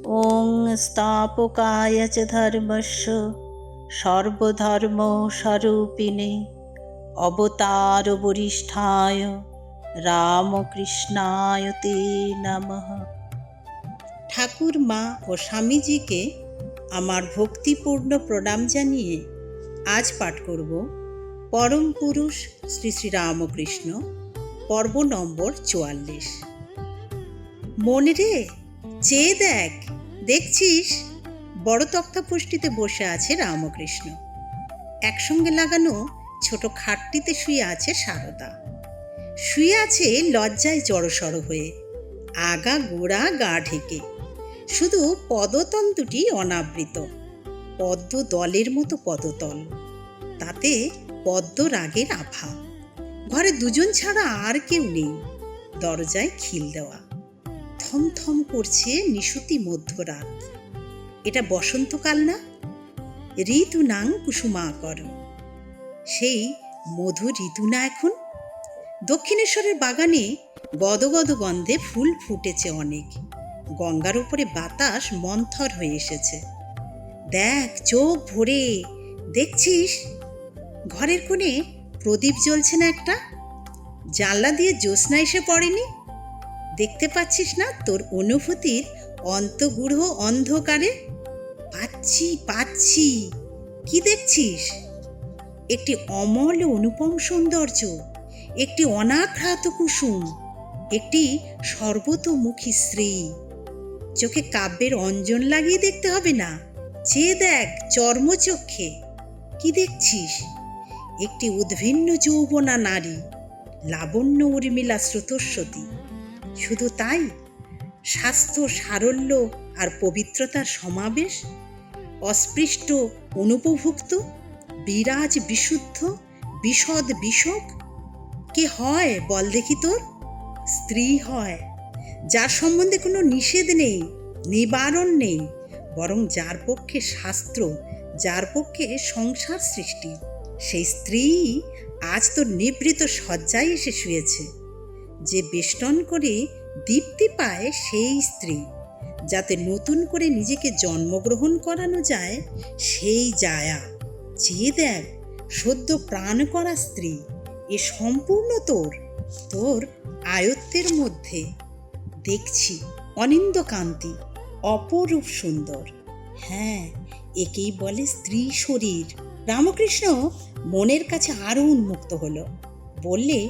ওং স্থাপকায় চ ধর্মস্য সর্বধর্মস্বরূপিণে অবতার বরিষ্ঠায় রামকৃষ্ণায় তে নমঃ। ঠাকুর মা ও স্বামীজিকে আমার ভক্তিপূর্ণ প্রণাম জানিয়ে আজ পাঠ করব পরম পুরুষ শ্রী শ্রী রামকৃষ্ণ, পর্ব নম্বর 44। মনে রে, চেয়ে দেখ, দেখছিস বড় তক্তাপোষ্টিতে বসে আছে রামকৃষ্ণ। একসঙ্গে লাগানো ছোট খাটটিতে শুয়ে আছে সারদা। শুয়ে আছে লজ্জায় জড়সড় হয়ে, আগা গোড়া গা ঢেকে, শুধু পদতল দুটি অনাবৃত, পদ্ম দলের মতো পদতল, তাতে পদ্ম রাগের আভা। ঘরে দুজন ছাড়া আর কেউ নেই, দরজায় খিল দেওয়া। থমথম করছে নিশুতি মধ্যরাত। এটা বসন্তকাল না? ঋতু নাং কুসুমাকর, সেই মধুর ঋতু না এখন? দক্ষিণেশ্বরের বাগানে গদগদ গন্ধে ফুল ফুটেছে অনেক। গঙ্গার উপরে বাতাস মন্থর হয়ে এসেছে। দেখ, চোখ ভরে দেখছিস ঘরের কোণে প্রদীপ জ্বলছে না একটা? জানলা দিয়ে জ্যোৎস্না এসে পড়েনি? দেখতে পাচ্ছিস না তোর অনুভূতির অন্তগূঢ় অন্ধকারে? পাচ্ছি। কি দেখছিস? একটি অমল অনুপম সৌন্দর্য, একটি অনাঘ্রাত কুসুম, একটি সর্বতোমুখী স্ত্রী। চোখে কাব্যের অঞ্জন লাগিয়ে দেখতে হবে না, চেয়ে দেখ চর্মচক্ষে। কি দেখছিস? একটি উদ্ভিন্ন যৌবনা নারী, লাবণ্য উর্মিলা স্রোতস্বতী। শুধু তাই, স্বাস্থ্য, সারল্য আর পবিত্রতার সমাবেশ, অস্পৃষ্ট, অনুপভুক্ত, বিরাজ বিশুদ্ধ, বিশদ বিশোক। কে হয় বল দেখি তোর? স্ত্রী হয়, যার সম্বন্ধে কোনো নিষেধ নেই, নিবারণ নেই, বরং যার পক্ষে শাস্ত্র, যার পক্ষে সংসার সৃষ্টি। সেই স্ত্রী আজ তোর নিভৃত শয্যায় এসে শুয়েছে। যে বেষ্টন করে দীপ্তি পায় সেই স্ত্রী, যাতে নতুন করে নিজেকে জন্মগ্রহণ করানো যায়, সেই জায়া। চেয়ে দেখ, সদ্য প্রাণ করা স্ত্রী, এ সম্পূর্ণ তোর আয়ত্তের মধ্যে। দেখছি অনিন্দ কান্তি, অপরূপ সুন্দর। হ্যাঁ, একেই বলে স্ত্রী শরীর। রামকৃষ্ণ মনের কাছে আরো উন্মুক্ত হলো। বললে,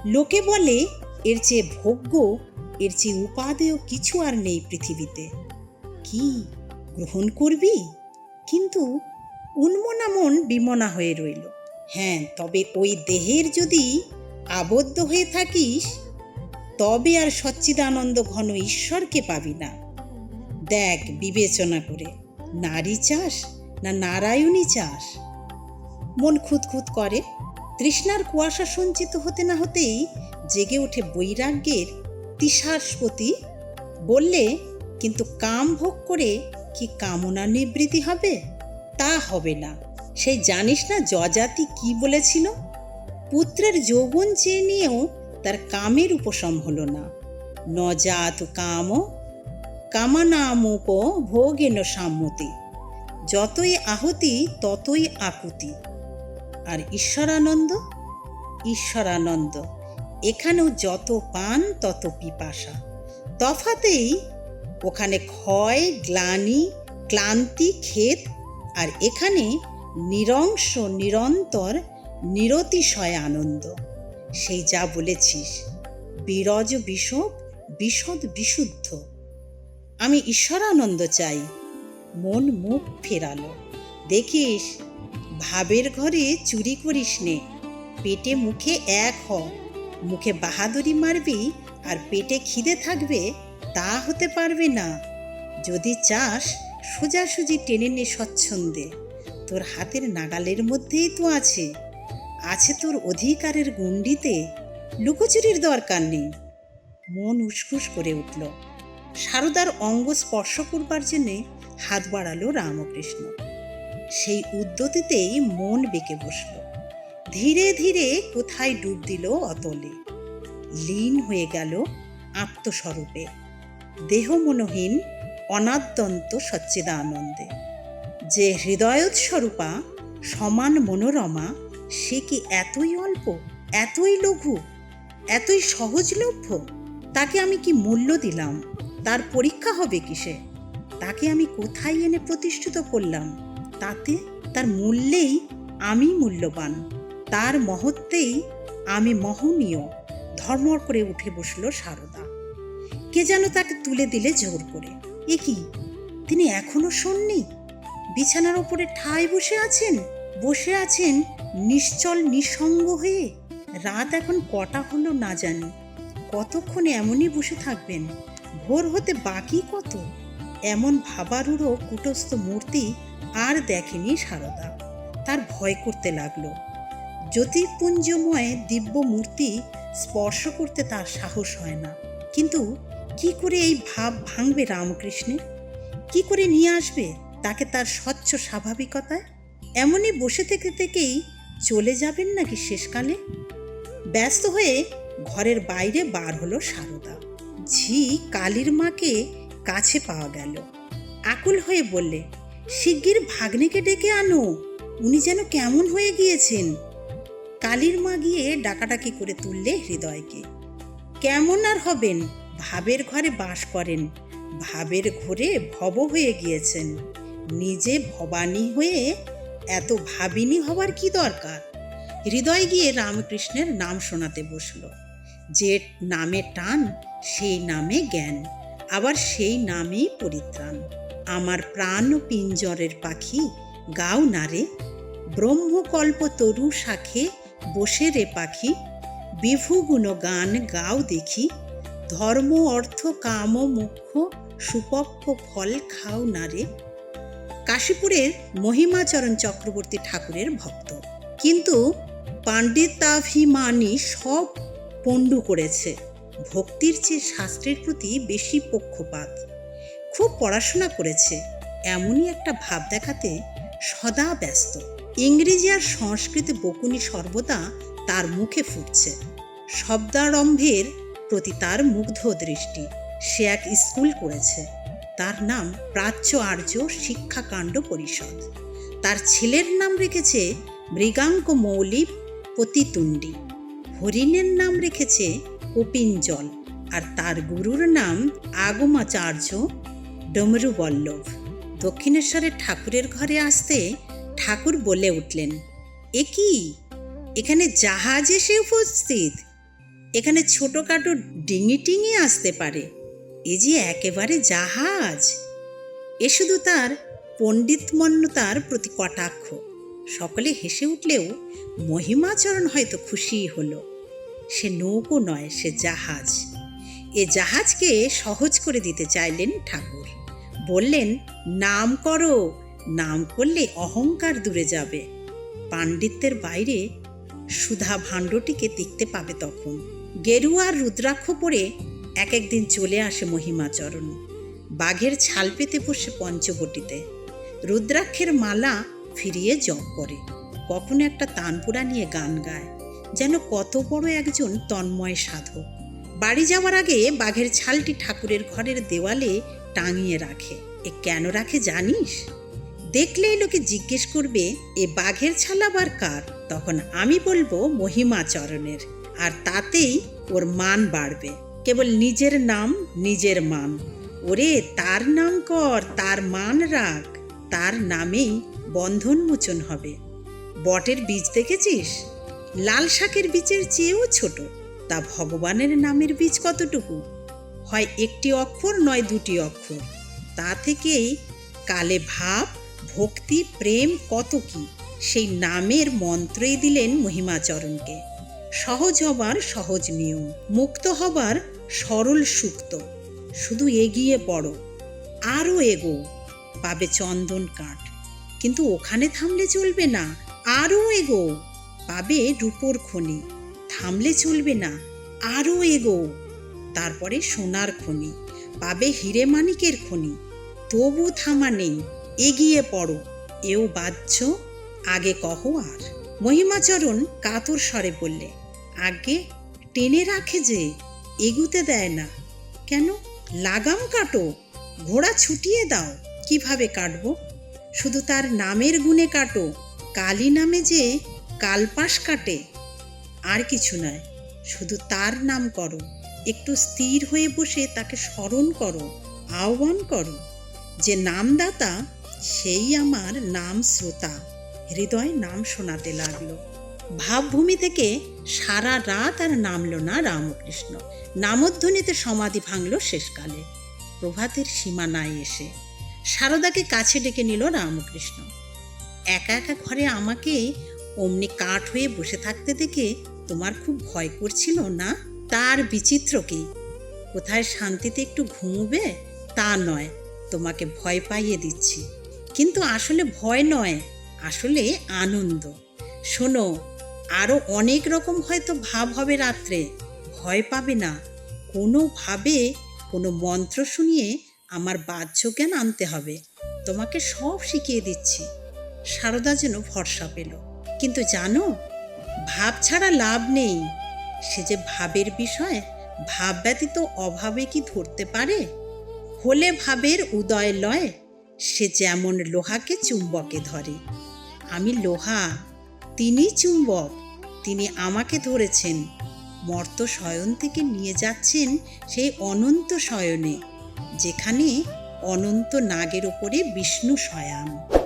লোকে বলে এর চেয়ে ভোগ্য, এর চেয়ে উপাদেয় কিছু আর নেই পৃথিবীতে। কি গ্রহণ করবি? কিন্তু উন্মনা মন বিমনা হয়ে রইল। হ্যাঁ, তবে ওই দেহের যদি আবদ্ধ হয়ে থাকিস, তবে আর সচ্চিদানন্দ ঘন ঈশ্বরকে পাবি না। দেখ বিবেচনা করে, নারী চাস না নারায়ণী চাস? মন খুঁতখুত করে। তৃষ্ণার কুয়াশা সঞ্চিত হতে না হতেই জেগে ওঠে বৈরাগ্যের তিসাস্পতি। বললে, কিন্তু কাম ভোগ করে কি কামনা নিবৃত্তি হবে? তা হবে না। সেই জানিস না যযাতি কি বলেছিল? পুত্রের যৌবন চেয়ে নিয়েও তার কামের উপশম হলো না। ন জাতু কাম কামানামুপ ভোগেন সাম্যতি। যতই আহুতি ততই আকুতি। আর ঈশ্বরানন্দ এখানেও যত পান তত পিপাসা। তফাতেই ওখানে ক্ষয়, গ্লানি, ক্লান্তি, খেদ, আর এখানে নিরংশ নিরন্তর নিরতিশয় আনন্দ। সেই যা বলেছিস, বিরজ বিশোক, বিশদ বিশুদ্ধ। আমি ঈশ্বরানন্দ চাই। মন মুখ ফেরালো। দেখিস, ভাবের ঘরে চুরি করিস নে। পেটে মুখে এক হ। মুখে বাহাদুরি মারবি আর পেটে খিদে থাকবে, তা হতে পারবে না। যদি চাস, সোজাসুজি টেনে নে স্বচ্ছন্দে। তোর হাতের নাগালের মধ্যেই তো আছে তোর অধিকারের গণ্ডিতে। লুকোচুরির দরকার নেই। মন উসখুস করে উঠল। সারদার অঙ্গ স্পর্শ করবার জন্যে হাত বাড়ালো রামকৃষ্ণ। সেই উদ্যতিতেই মন বেঁকে বসল। ধীরে ধীরে কোথায় ডুব দিল অতলে, লীন হয়ে গেল আত্মস্বরূপে। দেহ মনহীন, অনাদ্যন্ত সচ্চিদানন্দে। যে হৃদয়োৎস্বরূপা সমান মনোরমা, সে কি এতই অল্প, এতই লঘু, এতই সহজলভ্য? তাকে আমি কি মূল্য দিলাম? তার পরীক্ষা হবে কিসে? তাকে আমি কোথায় এনে প্রতিষ্ঠিত করলাম? তাতে তার মূল্যেই আমি মূল্যবান, তার মহত্বেই আমি মহনীয়। ধর্মর করে উঠে বসল সারদা। কে যেন তাকে তুলে দিলে জোর করে। এ কি, তিনি এখনো শোননি? বিছানার ওপরে ঠায় বসে আছেন নিশ্চল নিঃসঙ্গ হয়ে। রাত এখন কটা হলো না জানি। কতক্ষণ এমনই বসে থাকবেন? ভোর হতে বাকি কত? এমন ভাবারুড়ো কুটস্থ মূর্তি আর দেখেনি সারদা। তার ভয় করতে লাগলো। জ্যোতিপুঞ্জময় দিব্য মূর্তি স্পর্শ করতে তার সাহস হয় না। কিন্তু কি করে এই ভাব ভাঙবে রামকৃষ্ণের? কি করে নিয়ে আসবে তাকে তার স্বচ্ছ স্বাভাবিকতায়? এমনই বসে থেকেই চলে যাবেন নাকি শেষকালে? ব্যস্ত হয়ে ঘরের বাইরে বার হলো সারদা। ঝি কালীর মাকে কাছে পাওয়া গেল। আকুল হয়ে বললে, শিগগির ভাগ্নেকে ডেকে আনো, উনি যেন কেমন হয়ে গিয়েছেন। কালীর মা গিয়ে ডাকাডাকি করে তুললে হৃদয়কে। কেমন আর হবেন, ভাবের ঘরে বাস করেন, ভাবের ঘোরে ভব হয়ে গিয়েছেন। নিজে ভবানী হয়ে এত ভাবিনী হবার কি দরকার? হৃদয় গিয়ে রামকৃষ্ণের নাম শোনাতে বসল। যে নামে টান, সেই নামে জ্ঞান, আবার সেই নামেই পরিত্রাণ। আমার প্রাণ পিঞ্জরের পাখি, গাও নারে, ব্রহ্মকল্প তরু শাখে বসে রে পাখি, বিভু গুণ গান গাও দেখি, ধর্ম অর্থ কাম মোক্ষ সুপক্ষ ফল খাও নারে। কাশীপুরের মহিমাচরণ চক্রবর্তী ঠাকুরের ভক্ত, কিন্তু পাণ্ডিত্যাভিমানী সব পণ্ডু করেছে। ভক্তির চেয়ে শাস্ত্রের প্রতি বেশি পক্ষপাত। খুব পড়াশোনা করেছে, এমনই একটা ভাব দেখাতে সদা ব্যস্ত। ইংরেজি আর সংস্কৃত বকুনি সর্বদা তার মুখে ফুটছে। শব্দারম্ভের প্রতি তার মুগ্ধ দৃষ্টি। সে এক স্কুল করেছে, তার নাম প্রাচ্য আর্য শিক্ষাকাণ্ড পরিষদ। তার ছেলের নাম রেখেছে মৃগাঙ্ক মৌলি পতিতুণ্ডী, হরিণের নাম রেখেছে কপিঞ্জল, আর তার গুরুর নাম আগমাচার্য ডমরুবল্লভ। দক্ষিণেশ্বরের ঠাকুরের ঘরে আসতে ঠাকুর বলে উঠলেন, এ কি, এখানে জাহাজ এসে উপস্থিত? এখানে ছোটখাটো ডিঙি টিঙি আসতে পারে, এ যে একেবারে জাহাজ। এ শুধু তার পণ্ডিতমন্যতার প্রতি কটাক্ষ। সকলে হেসে উঠলেও মহিমাচরণ হয়তো খুশিই হলো। সে নৌকো নয়, সে জাহাজ। এ জাহাজকে সহজ করে দিতে চাইলেন ঠাকুর। বললেন, নাম করো, নাম করলে অহংকার দূরে যাবে। পাণ্ডিত্যের বাইরে সুধা ভাণ্ডটিকে দেখতে পাবে তখন। গেরুয়ার রুদ্রাক্ষ পরে এক একদিন চলে আসে মহিমাচরণ। বাঘের ছাল পেতে বসে পঞ্চবটিতে রুদ্রাক্ষের মালা ফিরিয়ে জপ করে। কখনো একটা তানপুরা নিয়ে গান গায়, যেন কত বড় একজন তন্ময় সাধক। বাড়ি যাওয়ার আগে বাঘের ছালটি ঠাকুরের ঘরের দেওয়ালে টাঙিয়ে রাখে। এ কেন রাখে জানিস? দেখলেই লোকে জিজ্ঞেস করবে, এ বাঘের ছাল আবার কার? তখন আমি বলবো মহিমাচরণের, আর তাতেই ওর মান বাড়বে। কেবল নিজের নাম, নিজের মান। ওরে, তার নাম কর, তার মান রাখ, তার নামেই বন্ধনমোচন হবে। বটের বীজ দেখেছিস? লাল শাকের বীজের চেয়েও ছোট। তা ভগবানের নামের বীজ কতটুকু? হয় একটি অক্ষর, নয় দুটি অক্ষর। তা থেকেই কালে ভাব, ভক্তি, প্রেম কত কি। সেই নামের মন্ত্রই দিলেন মহিমাচরণকে। সহজ হবার সহজ নিয়ম, মুক্ত হবার সরল সুক্ত। শুধু এগিয়ে পড়ো, আরও এগো, পাবে চন্দন কাঠ। কিন্তু ওখানে থামলে চলবে না, আরও এগো, পাবে রূপোর খনি। থামলে চলবে না, আরও এগো, তারপরে সোনার খনি, পাবে হিরে মানিকের খনি। তবু থামা নেই, এগিয়ে পড়ো, এও বাহ্য, আগে কহো আর। মহিমাচরণ কাতর স্বরে বললে, আগে টেনে রাখে যে, এগুতে দেয় না। কেন? লাগাম কাটো, ঘোড়া ছুটিয়ে দাও, কিভাবে কাটবো? শুধু তার নামের গুণে কাটো, কালী নামে যে কালপাশ কাটে। আর কিছু নয়, শুধু তার নাম করো, একটু স্থির হয়ে বসে তাকে স্মরণ করো, আহ্বান করো। যে নামদাতা সেই আমার নাম শ্রোতা। হৃদয় নাম শোনাতে লাগলো। ভাবভূমি থেকে সারা রাত আর নামলো না রামকৃষ্ণ। নামধ্বনিতে সমাধি ভাঙল শেষকালে, প্রভাতের সীমানায় এসে। সারদাকে কাছে ডেকে নিল রামকৃষ্ণ। একা একা ঘরে আমাকে অমনি কাঠ হয়ে বসে থাকতে দেখে তোমার খুব ভয় করছিল না? তার বিচিত্র কি? কোথায় শান্তিতে একটু ঘুমোবে তা নয়, তোমাকে ভয় পাইয়ে দিচ্ছি। কিন্তু আসলে ভয় নয়, আসলে আনন্দ। শোনো, আরো অনেক রকম হয়তো ভাব হবে রাত্রে, ভয় পাবে না। কোনোভাবে কোনো মন্ত্র শুনিয়ে আমার বাহ্য জ্ঞান আনতে হবে, তোমাকে সব শিখিয়ে দিচ্ছি। সারদা যেন ভরসা পেল। কিন্তু জানো, ভাব ছাড়া লাভ নেই। সে যে ভাবের বিষয়, ভাব ব্যতীত অভাবে কি ধরতে পারে? হলে ভাবের উদয় লয়, সে যেমন লোহাকে চুম্বকে ধরে। আমি লোহা, তিনি চুম্বক। তিনি আমাকে ধরেছেন, মর্ত শয়ন থেকে নিয়ে যাচ্ছেন সেই অনন্ত শয়নে, যেখানে অনন্ত নাগের ওপরে বিষ্ণু শয়ান।